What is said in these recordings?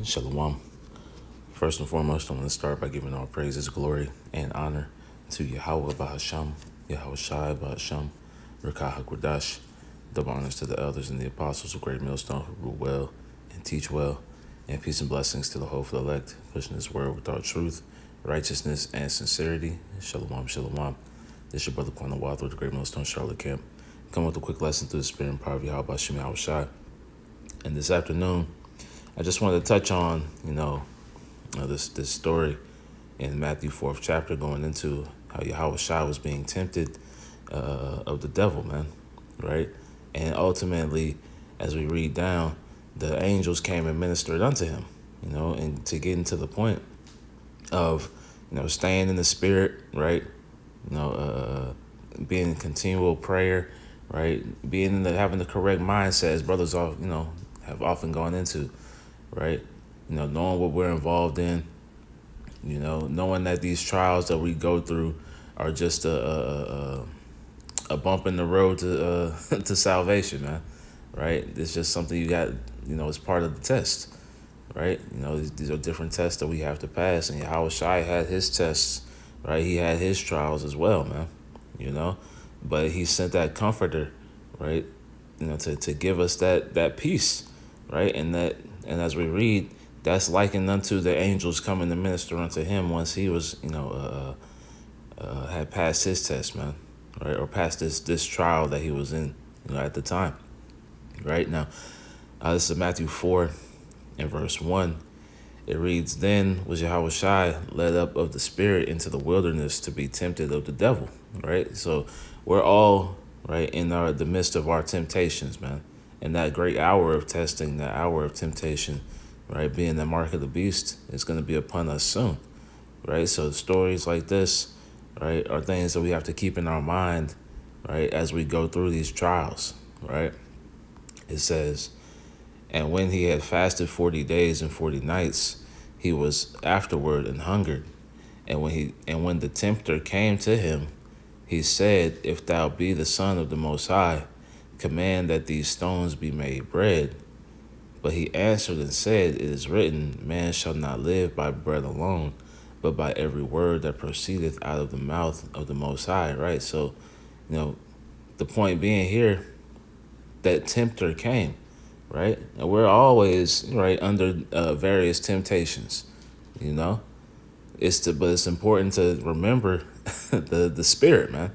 Shalom. First and foremost, I want to start by giving all praises, glory, and honor to Yahweh Bahasham, Yahawashi Bahasham, Rakah HaKodash. Double honors to the elders and the apostles of Great Millstone who rule well and teach well, and peace and blessings to the hopeful elect, pushing this word with all truth, righteousness, and sincerity. Shalom, shalom. This your brother Kwame Walther with the Great Millstone Charlotte Camp. Come with a quick lesson through the spirit and power of Yahweh Shem Yahawashi. And this afternoon, I just wanted to touch on, this story in Matthew 4th chapter, going into how Yahawashi was being tempted of the devil, man, right? And ultimately, as we read down, the angels came and ministered unto him, and to get into the point of, staying in the spirit, right? Being in continual prayer, right? Having the correct mindset, as brothers all, have often gone into, right? Knowing what we're involved in, knowing that these trials that we go through are just a bump in the road to to salvation, man. Right? It's just something you got, as part of the test, right? These are different tests that we have to pass, and Yahawashi had his tests, right? He had his trials as well, man. But he sent that comforter, right? To give us that peace, right? And as we read, that's likened unto the angels coming to minister unto him once he was, had passed his test, man, right? Or passed this trial that he was in, at the time, right? Now, this is Matthew 4 and verse 1. It reads, "Then was Yahawashi led up of the Spirit into the wilderness to be tempted of the devil," right? So we're all, right, in the midst of our temptations, man. And that great hour of testing, that hour of temptation, right, being the mark of the beast, is going to be upon us soon, right? So stories like this, right, are things that we have to keep in our mind, right, as we go through these trials, right? It says, "And when he had fasted 40 days and 40 nights, he was afterward and hungered. And when the tempter came to him, he said, If thou be the Son of the Most High, command that these stones be made bread. But he answered and said, It is written, Man shall not live by bread alone, but by every word that proceedeth out of the mouth of the Most High," right? So, the point being here, that tempter came, right? And we're always, right, under various temptations, but it's important to remember the spirit, man.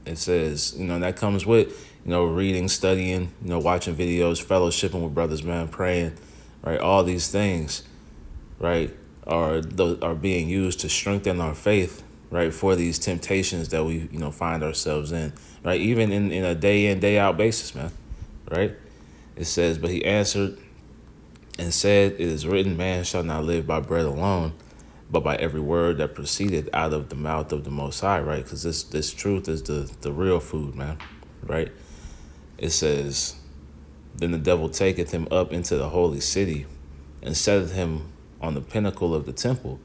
It says, that comes with, reading, studying, watching videos, fellowshipping with brothers, man, praying, right? All these things, right, are being used to strengthen our faith, right, for these temptations that we, find ourselves in, right? Even in a day in, day out basis, man, right? It says, "But he answered and said, It is written, Man shall not live by bread alone, but by every word that proceeded out of the mouth of the Most High," right? Because this truth is the real food, man, right? It says, "Then the devil taketh him up into the holy city, and setteth him on the pinnacle of the temple,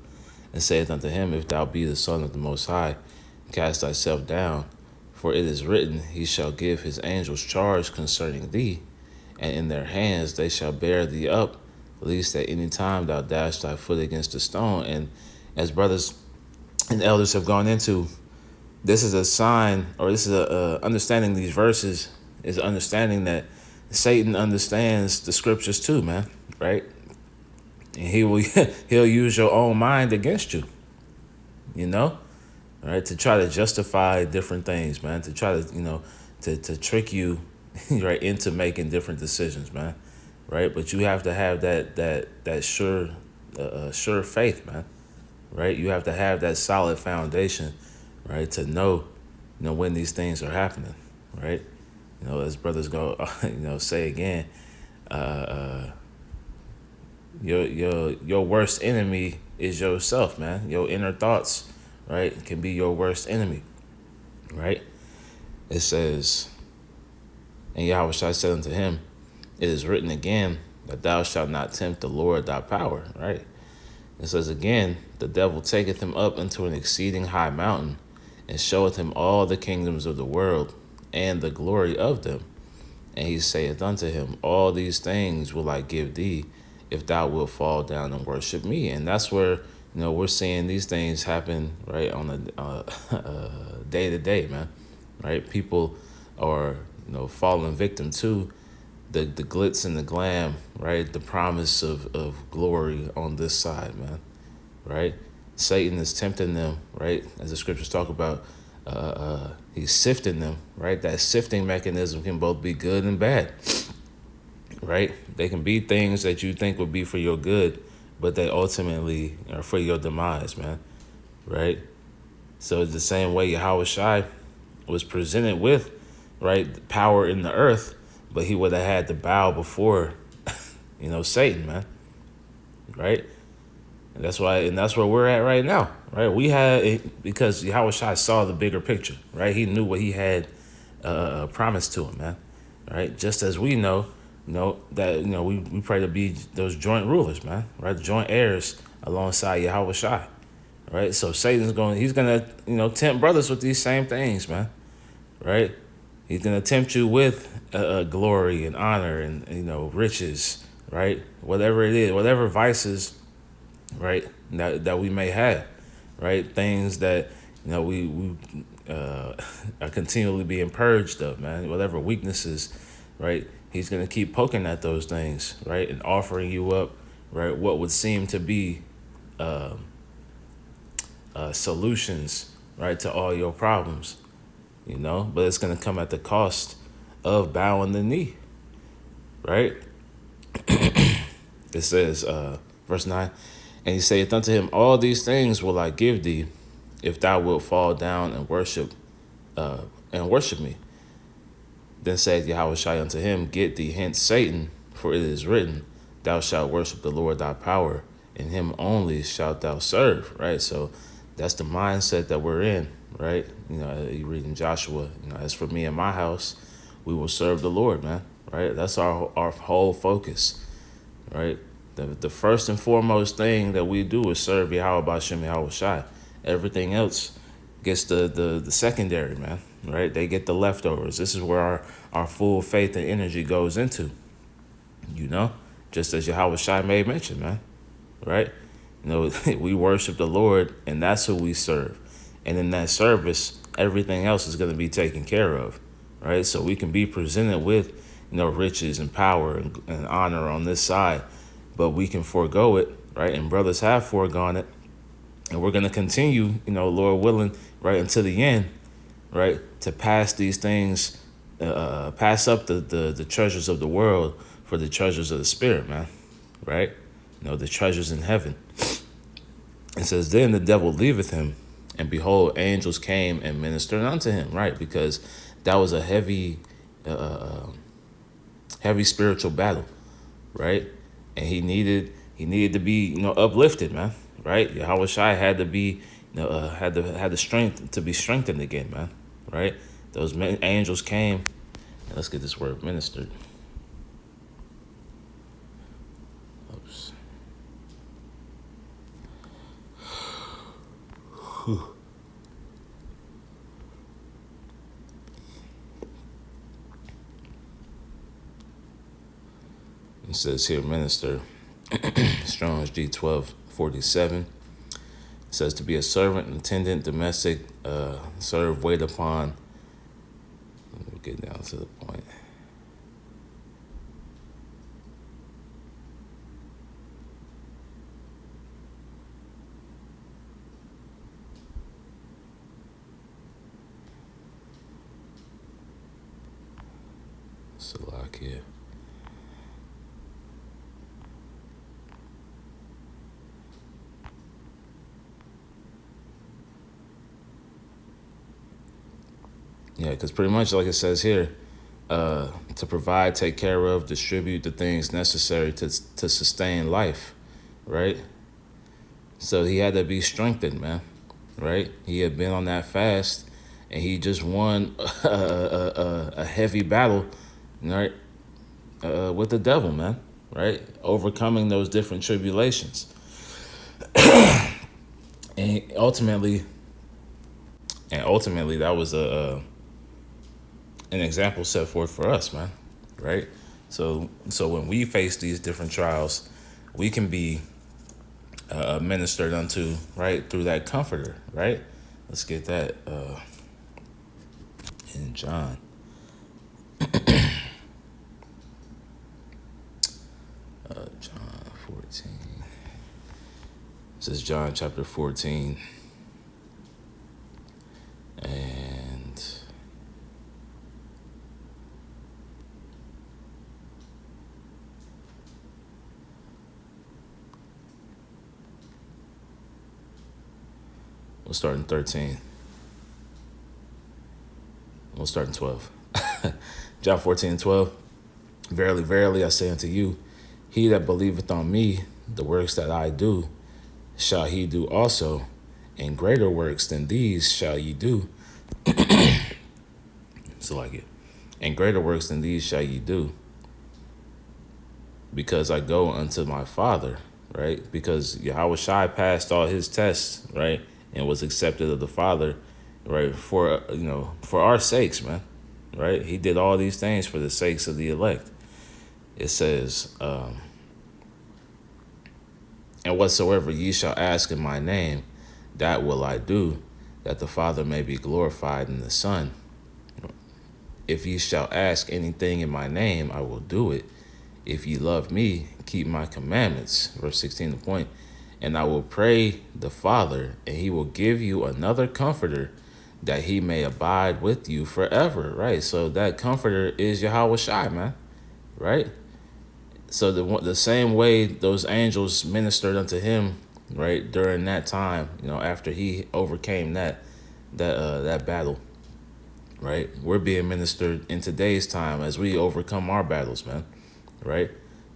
and saith unto him, If thou be the Son of the Most High, cast thyself down. For it is written, He shall give his angels charge concerning thee, and in their hands they shall bear thee up, lest at any time thou dash thy foot against a stone." And as brothers and elders have gone into, this is a sign, or this is understanding these verses is understanding that Satan understands the scriptures too, man, right? And he'll use your own mind against you, right? To try to justify different things, man, to try to, to trick you right into making different decisions, man. Right? But you have to have that sure faith, man. Right? You have to have that solid foundation, right, to know, when these things are happening, right? As brothers go, say again, your worst enemy is yourself, man. Your inner thoughts, right, can be your worst enemy, right? It says, "And Yahawashi said unto him, It is written again, that thou shalt not tempt the Lord thy power," right? It says again, "The devil taketh him up into an exceeding high mountain, and showeth him all the kingdoms of the world, and the glory of them, And he saith unto him, all these things will I give thee, if thou wilt fall down and worship me. And that's where, we're seeing these things happen, right, on a day to day, man. Right? People are, falling victim to the glitz and the glam, right? The promise of glory on this side, man. Right? Satan is tempting them, right? As the scriptures talk about, he's sifting them, right? That sifting mechanism can both be good and bad, right? They can be things that you think would be for your good, but they ultimately are for your demise, man, right? So it's the same way Yahawashi was presented with, right, power in the earth, but he would have had to bow before, Satan, man, right? And that's where we're at right now, right? We had, because Yahawashi saw the bigger picture, right? He knew what he had promised to him, man, right? Just as we know, that we pray to be those joint rulers, man, right? Joint heirs alongside Yahawashi, right? So he's gonna tempt brothers with these same things, man, right? He's gonna tempt you with glory and honor and riches, right? Whatever it is, whatever vices, right, that we may have, right? Things that we are continually being purged of, man. Whatever weaknesses, right? He's gonna keep poking at those things, right, and offering you up, right, what would seem to be solutions, right, to all your problems, but it's gonna come at the cost of bowing the knee, right? It says, verse 9, and he saith unto him, all these things will I give thee, if thou wilt fall down and worship me. Then saith Yahawashi unto him, get thee hence, Satan, for it is written, thou shalt worship the Lord thy power, and him only shalt thou serve, right? So that's the mindset that we're in, right? You read in Joshua, as for me and my house, we will serve the Lord, man, right? That's our whole focus, right? The first and foremost thing that we do is serve Yahweh B'Shem Yahawashi. Everything else gets the secondary, man, right? They get the leftovers. This is where our full faith and energy goes into, just as Yahawashi made mention, man, right? We worship the Lord, and that's who we serve. And in that service, everything else is going to be taken care of, right? So we can be presented with, riches and power and honor on this side, but we can forego it, right? And brothers have foregone it. And we're going to continue, Lord willing, right, until the end, right, to pass these things, pass up the treasures of the world for the treasures of the spirit, man, right? The treasures in heaven. It says, then the devil leaveth him, and behold, angels came and ministered unto him, right? Because that was a heavy spiritual battle, right? And he needed to be, uplifted, man, right? Yahawashi had to be, had the strength to be strengthened again, man, right? Those angels came. Let's get this word, ministered. Oops. It says here, minister, Strong's G1247. It says to be a servant, attendant, domestic, serve, wait upon. Let me get down to the point. Salakia. Yeah, because pretty much like it says here, to provide, take care of, distribute the things necessary to sustain life, right? So he had to be strengthened, man, right? He had been on that fast, and he just won a heavy battle, right, with the devil, man, right? Overcoming those different tribulations. and ultimately, that was an example set forth for us, man, right? So when we face these different trials, we can be ministered unto, right, through that comforter, right? Let's get that in John 14. This is John chapter 14, and we'll start in 13. We'll start in 12. John 14 and 12. Verily, verily, I say unto you, he that believeth on me, the works that I do, shall he do also, and greater works than these shall ye do. So like it. And greater works than these shall ye do, because I go unto my Father, right? Because Yahawashi passed all his tests, right? And was accepted of the Father, right? For our sakes, man, right? He did all these things for the sakes of the elect. It says, and whatsoever ye shall ask in my name, that will I do, that the Father may be glorified in the Son. If ye shall ask anything in my name, I will do it. If ye love me, keep my commandments. Verse 16, the point. And I will pray the Father, and he will give you another comforter, that he may abide with you forever, right? So that comforter is Yahawashi, man, right? So the same way those angels ministered unto him, right, during that time, after he overcame that battle, right? We're being ministered in today's time as we overcome our battles, man, right?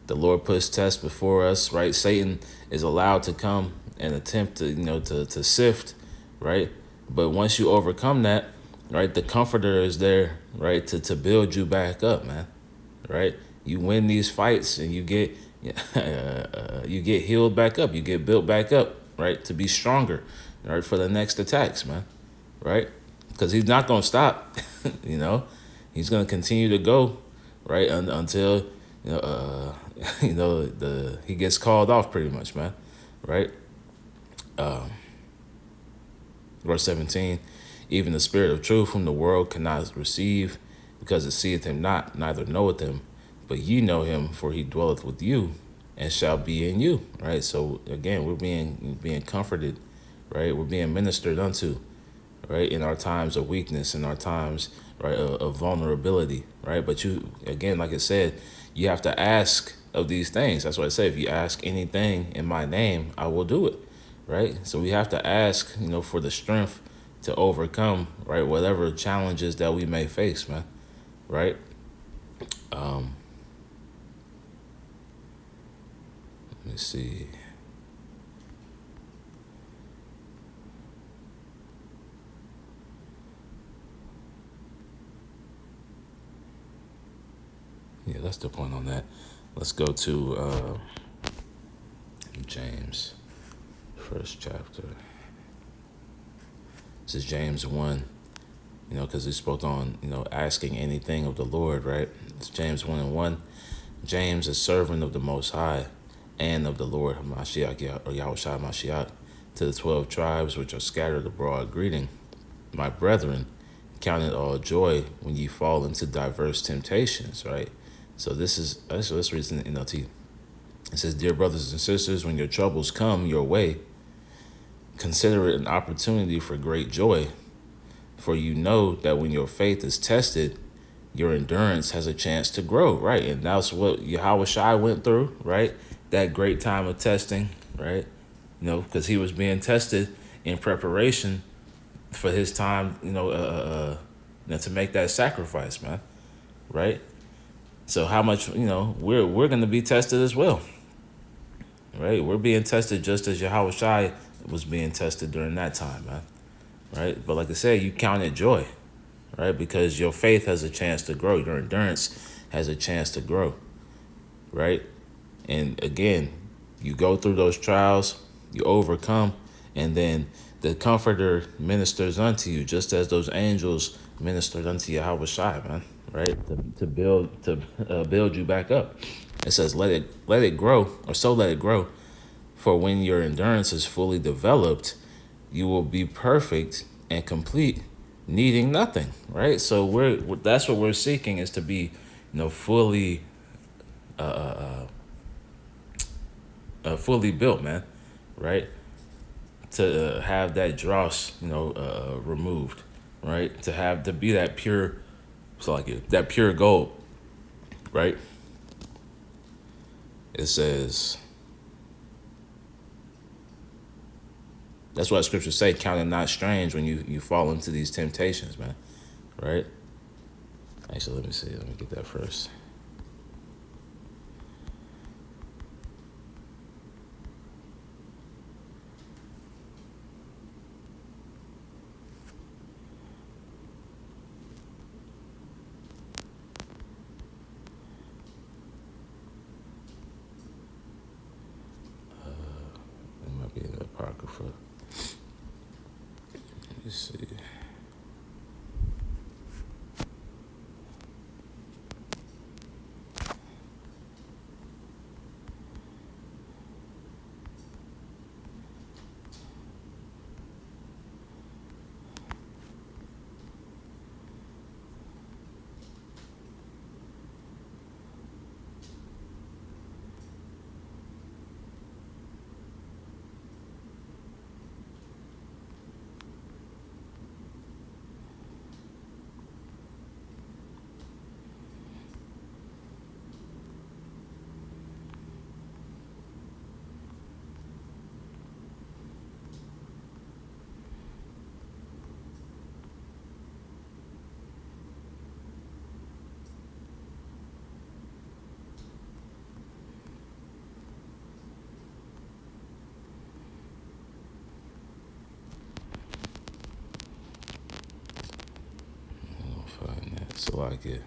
The Lord puts tests before us, right? Satan is allowed to come and attempt to sift, right? But once you overcome that, right, the comforter is there, right, to build you back up, man, right? You win these fights and you get healed back up, you get built back up, right, to be stronger, right, for the next attacks, man, right? Because he's not gonna stop, he's gonna continue to go, right, until he gets called off, pretty much, man, right? Verse 17, even the Spirit of truth, whom the world cannot receive, because it seeth him not, neither knoweth him, but ye know him, for he dwelleth with you, and shall be in you, right? So again, we're being comforted, right? We're being ministered unto, right, in our times of weakness, in our times, right, of vulnerability, right? But you, again, like I said, you have to ask of these things. That's what I say. If you ask anything in my name, I will do it, right? So we have to ask, for the strength to overcome, right, whatever challenges that we may face, man, right? Let me see. Yeah, that's the point on that. Let's go to James, first chapter. This is James 1, because he spoke on, asking anything of the Lord, right? It's James 1 and 1. James, a servant of the Most High and of the Lord Hamashiach, or Yahushua Mashiach, to the 12 tribes which are scattered abroad, greeting. My brethren, count it all joy when ye fall into diverse temptations, right? So let's read in NLT. It says, dear brothers and sisters, when your troubles come your way, consider it an opportunity for great joy. For you know that when your faith is tested, your endurance has a chance to grow, right? And that's what Yahawashi went through, right? That great time of testing, right? Because he was being tested in preparation for his time, to make that sacrifice, man, right? So how much, we're going to be tested as well, right? We're being tested just as Yahawashi was being tested during that time, man, right? But like I said, you count it joy, right? Because your faith has a chance to grow. Your endurance has a chance to grow, right? And again, you go through those trials, you overcome, and then the Comforter ministers unto you, just as those angels ministered unto Yahawashi, man, right? To build you back up. It says, let it grow, or so let it grow. For when your endurance is fully developed, you will be perfect and complete, needing nothing, right? So that's what we're seeking, is to be, fully built, man, right? To have that dross, removed, right? To be that pure, so like that pure gold, right? It says, that's what scriptures say, count it not strange when you fall into these temptations, man, right? Actually, let me see. Let me get that first. It might be in the Apocrypha. Let me see. I'll find that. So like it.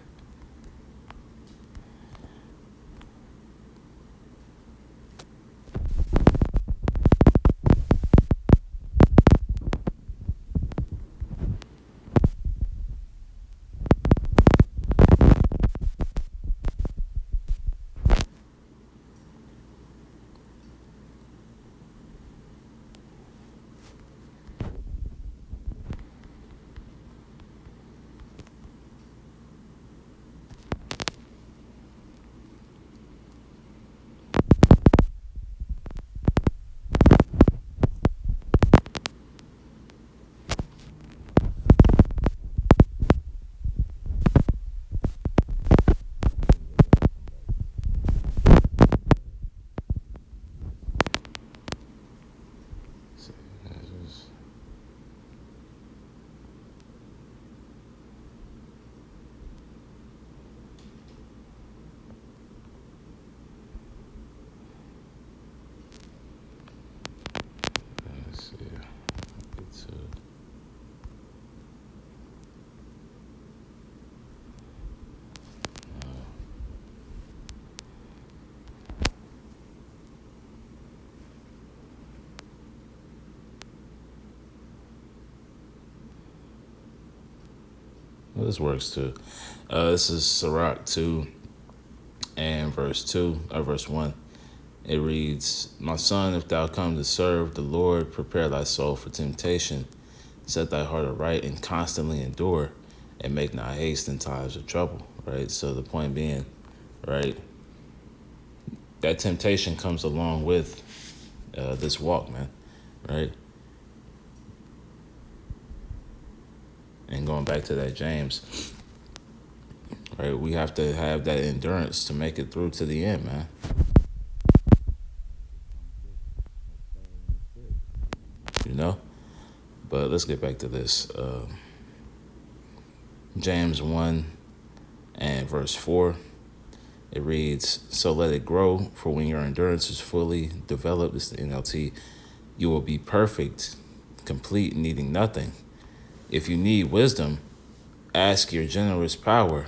Let's see. Get to well, this works too. This is Sirach 2 and verse 1. It reads, my son, if thou come to serve the Lord, prepare thy soul for temptation. Set thy heart aright and constantly endure, and make not haste in times of trouble, right? So the point being, right, that temptation comes along with this walk, man, right? And going back to that James, right, we have to have that endurance to make it through to the end, man. You know? But let's get back to this. James 1 and verse 4. It reads, so let it grow, for when your endurance is fully developed, it's the NLT, you will be perfect, complete, needing nothing. If you need wisdom, ask your generous power,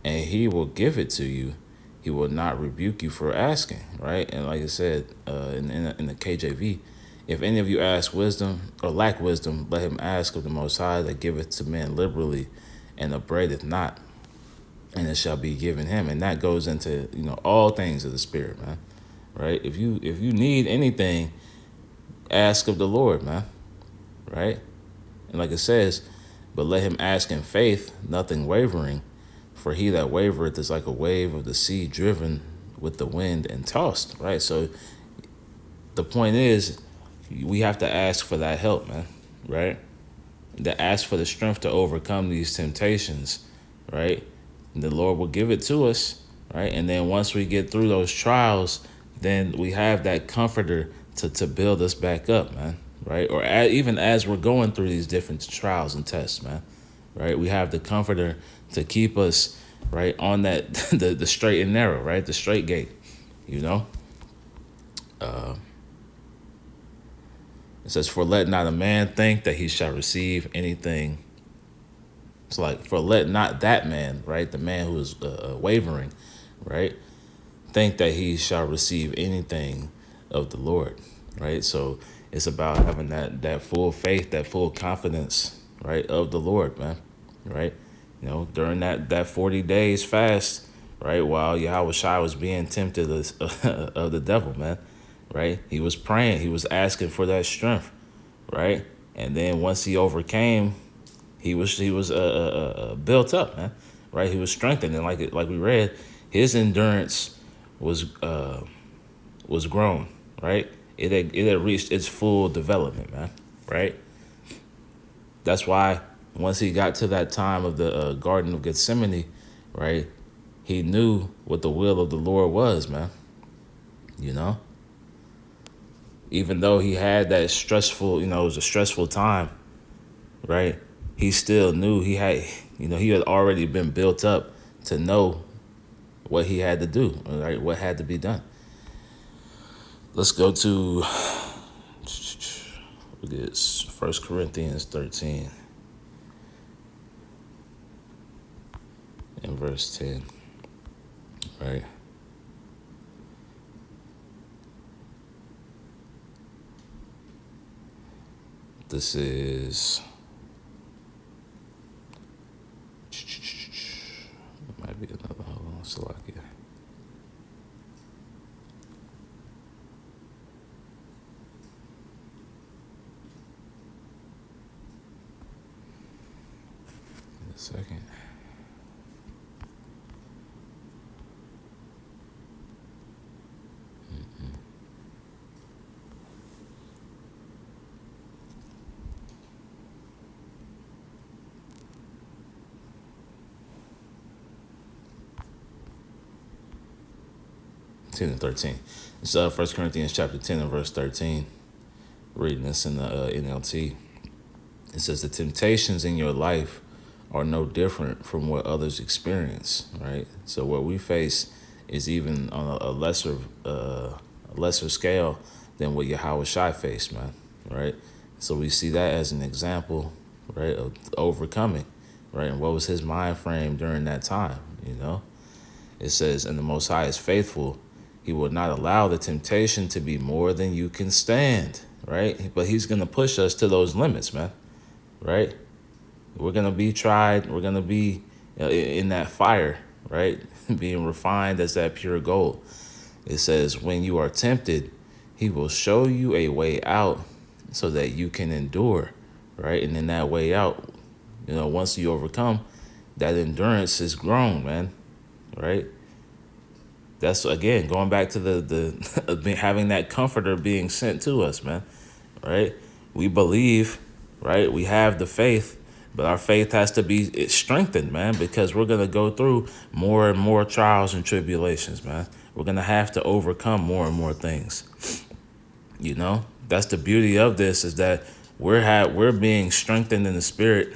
and he will give it to you. He will not rebuke you for asking, right? And like I said, in the KJV, if any of you ask wisdom or lack wisdom, let him ask of the Most High, that giveth to men liberally and upbraideth not. and it shall be given him. And that goes into, all things of the spirit, man. Right? If you need anything, ask of the Lord, man. Right? And like it says, but let him ask in faith, nothing wavering. For he that wavereth is like a wave of the sea driven with the wind and tossed. Right? So the point is, we have to ask for that help, man. Right? To ask for the strength to overcome these temptations. Right? And the Lord will give it to us. Right? And then once we get through those trials, then we have that comforter to build us back up, man. Right? Or even as we're going through these different trials and tests, man. Right? We have the comforter to keep us, right, on that the straight and narrow, right? The straight gate, you know? It says, for let not a man think that he shall receive anything. It's like, for let not that man, right? The man who is wavering, right? Think that he shall receive anything of the Lord, right? So it's about having that full faith, that full confidence, right, of the Lord, man, right? During that 40 days fast, right, while Yahawashi was being tempted of the devil, man, right? He was praying, he was asking for that strength, right? And then once he overcame, he was built up, man, right? He was strengthened, and like we read, his endurance was grown, right? It had reached its full development, man, right? That's why once he got to that time of the Garden of Gethsemane, right, he knew what the will of the Lord was, man. Even though he had that stressful, it was a stressful time, right? He still knew he had already been built up to know what he had to do, right? What had to be done. Let's go to 1 Corinthians 13 and verse 10, right? This is, might be another, hold on, Salakia. A second. Ten and 13. It's 1 Corinthians chapter 10 and verse 13. Reading this in the NLT. It says, the temptations in your life are no different from what others experience, right? So what we face is even on a lesser scale than what Yahawashi faced, man, right? So we see that as an example, right, of overcoming, right? And what was his mind frame during that time, It says, and the Most High is faithful. He will not allow the temptation to be more than you can stand, right? But he's going to push us to those limits, man, right? We're going to be tried. We're going to be in that fire, right? Being refined as that pure gold. It says, when you are tempted, he will show you a way out so that you can endure, right? And in that way out, once you overcome, that endurance is grown, man, right? That's, again, going back to the having that comforter being sent to us, man, right? We believe, right? We have the faith, but our faith has to be strengthened, man, because we're going to go through more and more trials and tribulations, man. We're going to have to overcome more and more things. That's the beauty of this, is that we're being strengthened in the spirit,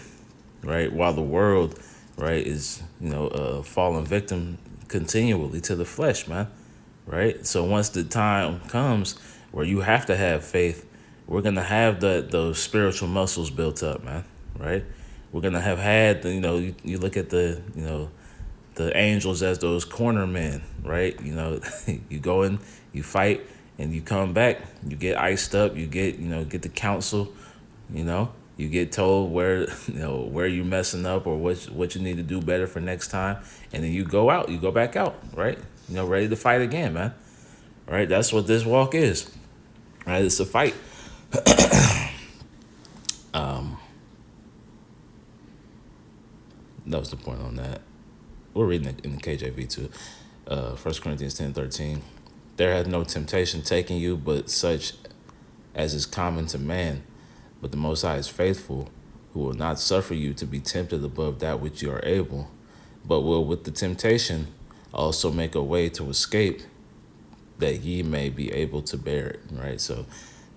right? While the world, right, is, falling victim continually to the flesh, man, right? So once the time comes where you have to have faith, we're going to have those spiritual muscles built up, man, right? We're going to have had, you look at the angels as those corner men, right? You go in, you fight, and you come back, you get iced up, you get the counsel, You get told where where you messing up or what you need to do better for next time, and then you go out. You go back out, right? Ready to fight again, man. Right? That's what this walk is. Right? It's a fight. That was the point on that. We're reading it in the KJV too. 1 Corinthians 10:13. There hath no temptation taken you, but such as is common to man. But the Most High is faithful, who will not suffer you to be tempted above that which you are able, but will with the temptation also make a way to escape, that ye may be able to bear it. Right? So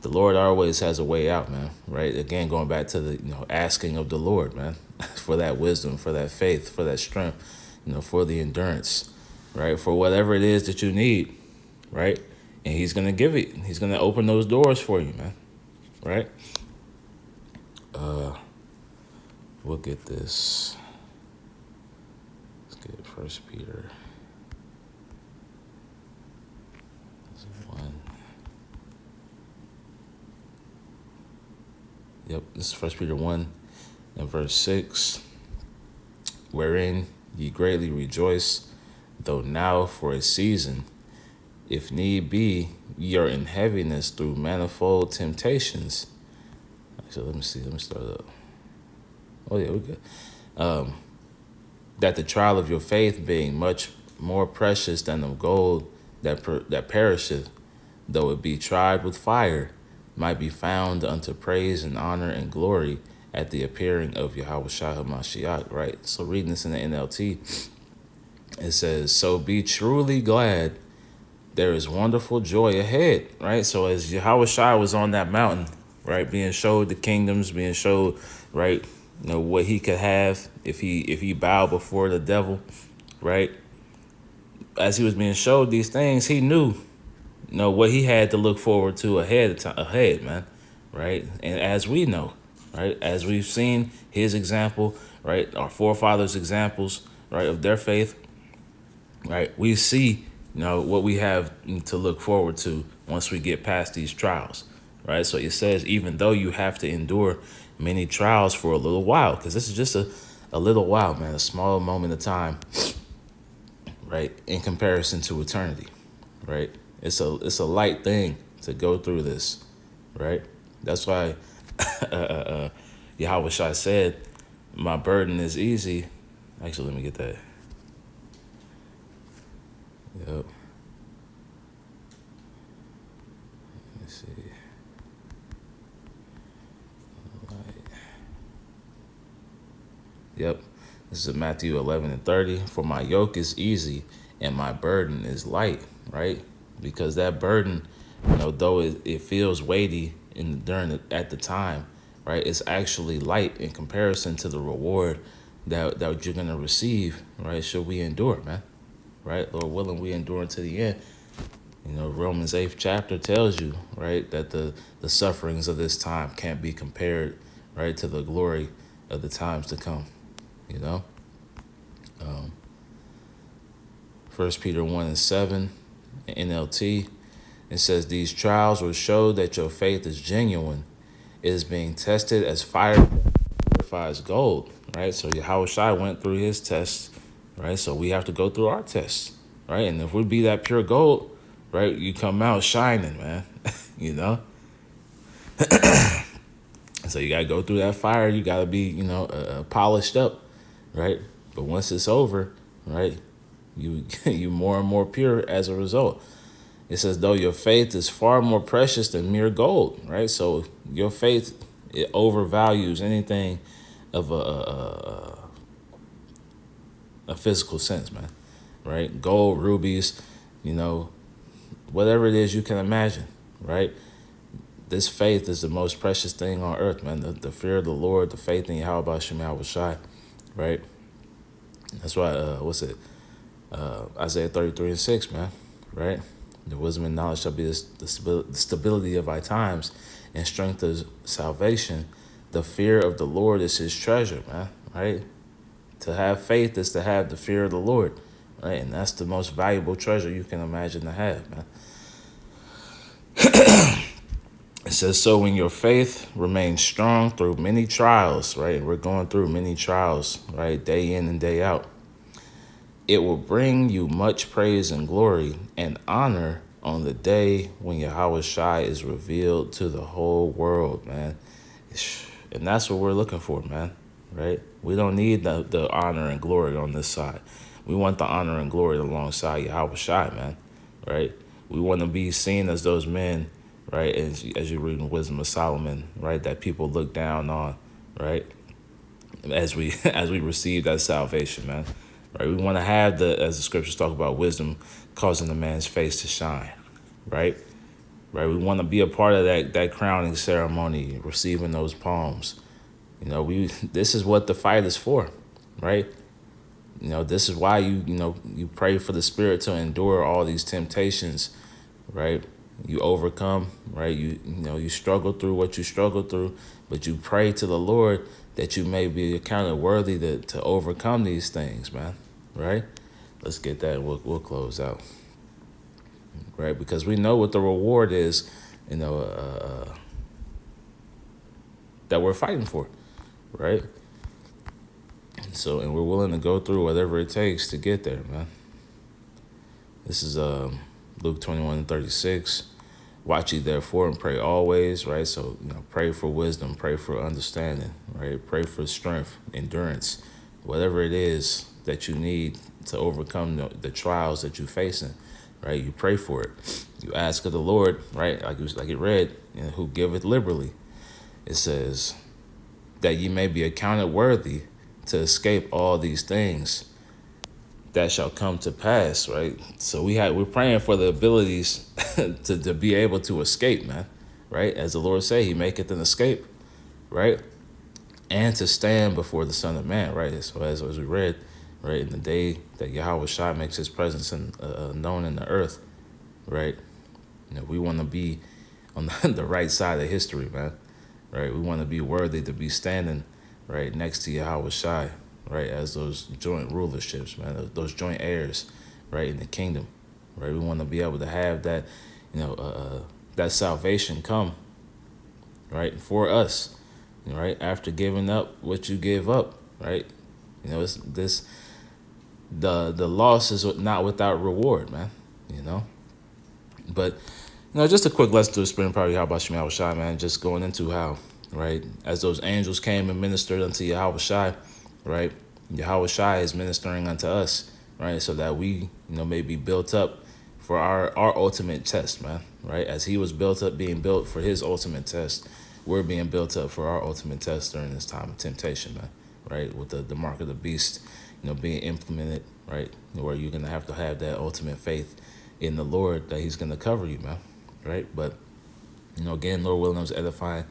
the Lord always has a way out, man. Right? Again, going back to the asking of the Lord, man, for that wisdom, for that faith, for that strength, for the endurance, right? For whatever it is that you need, right? And he's gonna give it. He's gonna open those doors for you, man. Right? We'll get this. Let's get 1 Peter 1. Yep, this is 1 Peter 1 and verse 6. Wherein ye greatly rejoice, though now for a season, if need be, ye are in heaviness through manifold temptations. Actually, let me see. Let me start up. Oh, yeah, we're good. That the trial of your faith, being much more precious than of gold that perisheth, though it be tried with fire, might be found unto praise and honor and glory at the appearing of Yahawashi HaMashiach. Right? So reading this in the NLT, it says, so be truly glad, there is wonderful joy ahead. Right? So as Yahawashi was on that mountain, right, being showed the kingdoms, being showed, right, what he could have if he bowed before the devil, right? As he was being showed these things, he knew, what he had to look forward to ahead, man, right? And as we know, right, as we've seen his example, right, our forefathers' examples, right, of their faith, right, we see, what we have to look forward to once we get past these trials, right? So it says, even though you have to endure many trials for a little while, because this is just a little while, man, a small moment of time, right, in comparison to eternity, right? It's a light thing to go through this, right? That's why Yahawashi said, my burden is easy. Actually, let me get that. Yep. Let's see. Yep. This is Matthew 11:30. For my yoke is easy and my burden is light, right? Because that burden, though it feels weighty at the time, right? It's actually light in comparison to the reward that you're gonna receive, right? Should we endure, man? Right? Lord willing, we endure to the end. Romans 8th chapter tells you, right, that the sufferings of this time can't be compared, right, to the glory of the times to come. 1 Peter 1:7, NLT, it says, these trials will show that your faith is genuine. It is being tested as fire purifies gold, right? So Yahawashi went through his tests, right? So we have to go through our tests, right? And if we be that pure gold, right, you come out shining, man, So you got to go through that fire. You got to be, polished up, right? But once it's over, right, you more and more pure as a result. It says, though your faith is far more precious than mere gold, right? So your faith, it overvalues anything of a physical sense, man, right? Gold, rubies, whatever it is you can imagine, right? This faith is the most precious thing on earth, man. The fear of the Lord, the faith in Yahawashi Yahawashi, right? That's why, Isaiah 33:6, man, right? The wisdom and knowledge shall be the stability of our times and strength of salvation. The fear of the Lord is his treasure, man, right? To have faith is to have the fear of the Lord, right? And that's the most valuable treasure you can imagine to have, man. It It says, so when your faith remains strong through many trials, right? We're going through many trials, right? Day in and day out. It will bring you much praise and glory and honor on the day when Yahawashi is revealed to the whole world, man. And that's what we're looking for, man, right? We don't need the honor and glory on this side. We want the honor and glory alongside Yahawashi, man, right? We want to be seen as those men, right, as you read in Wisdom of Solomon, right, that people look down on, right, as we as we receive that salvation, man. Right? We want to have as the scriptures talk about, wisdom causing a man's face to shine, right? Right? We want to be a part of that crowning ceremony, receiving those palms. This is what the fight is for, right? This is why you pray for the Spirit to endure all these temptations, right? You overcome, right? You struggle through what you struggle through, but you pray to the Lord that you may be accounted worthy to overcome these things, man, right? Let's get that and we'll close out, right? Because we know what the reward is, that we're fighting for, right? And we're willing to go through whatever it takes to get there, man. This is Luke 21:36. Watch ye therefore and pray always, right? So, pray for wisdom, pray for understanding, right? Pray for strength, endurance, whatever it is that you need to overcome the trials that you're facing, right? You pray for it. You ask of the Lord, right? Like it read, who giveth liberally. It says that ye may be accounted worthy to escape all these things that shall come to pass, right? So we're praying for the abilities to be able to escape, man, right? As the Lord say, he maketh an escape, right? And to stand before the Son of Man, right? So as we read, right, in the day that Yahawashi makes his presence known in the earth, right? We want to be on the right side of history, man, right? We want to be worthy to be standing right next to Yahawashi, right, as those joint rulerships, man, those joint heirs, right, in the kingdom, right? We want to be able to have that, that salvation come, right, for us, right, after giving up what you gave up, right? It's the loss is not without reward, man, But, just a quick lesson to the Spirit, probably how about Yahawashi, man, just going into how, right, as those angels came and ministered unto Yahawashi, right, Yahawashi is ministering unto us, right, so that we, may be built up for our ultimate test, man, right, as he was being built for his ultimate test, we're being built up for our ultimate test during this time of temptation, man, right, with the mark of the beast, being implemented, right, where you're going to have that ultimate faith in the Lord that he's going to cover you, man, right, but, again, Lord willing, I was edifying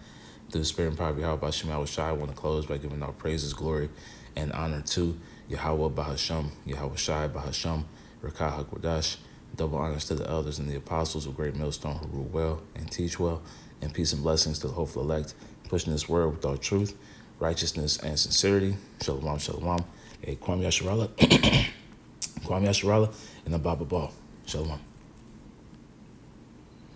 through the Spirit and power of Yahweh Yahawashi. I want to close by giving our praises, glory, and honor to Yahweh Bahasham, Yahawashi Bahasham, Rakah HaKodash. Double honors to the elders and the apostles of Great Millstone who rule well and teach well, and peace and blessings to the hopeful elect, pushing this word with all truth, righteousness, and sincerity. Shalom, shalom. Kwame Yasharala, Kwame Yasharala, and Ababa Ball. Shalom.